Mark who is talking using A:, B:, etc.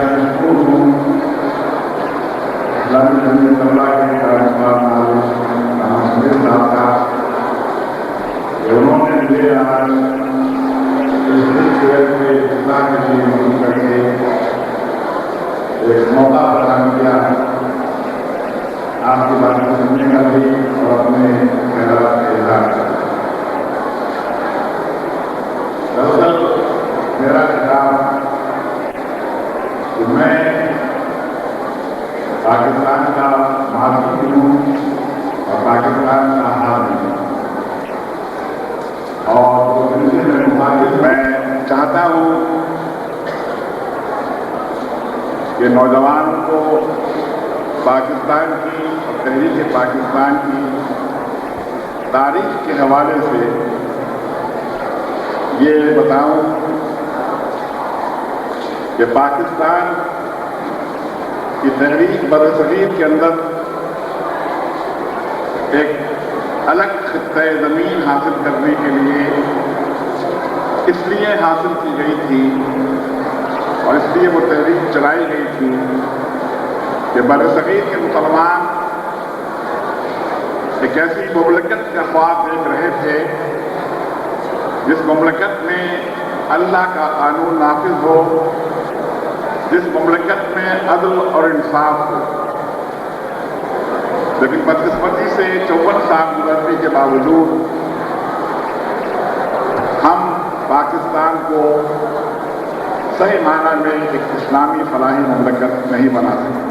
A: مشکور ہوں اسلامی جمعیت اللہ کے کارکن حامد صاحب کا کہ انہوں نے مجھے آج اس صورت میں اسلام کے لیے مدد کر کے ایک موقع فراہم کیا آپ کی باتیں سننے کا بھی اور اپنے خیالات کا اظہار کرنا۔ دراصل میرا خطاب کہ میں پاکستان کا معاشی ہوں اور پاکستان کا حامی ہوں، اور اس سلسلے میں مخاطب میں چاہتا ہوں کہ نوجوانوں کو پاکستان کی اور تحریک پاکستان کی تاریخ کے حوالے سے یہ بتاؤں کہ پاکستان کی تحریک برصغیر کے اندر ایک الگ خطۂ زمین حاصل کرنے کے لیے اس لیے حاصل کی گئی تھی اور اس لیے وہ تحریک چلائی گئی تھی کہ برصغیر کے مسلمان ایک ایسی مملکت کا خواب دیکھ رہے تھے جس مملکت میں اللہ کا قانون نافذ ہو، جس مملکت میں عدل اور انصاف ہو، لیکن بدقسمتی سے 54 سال گزرنے کے باوجود ہم پاکستان کو صحیح معنی میں ایک اسلامی فلاحی مملکت نہیں بنا سکتے۔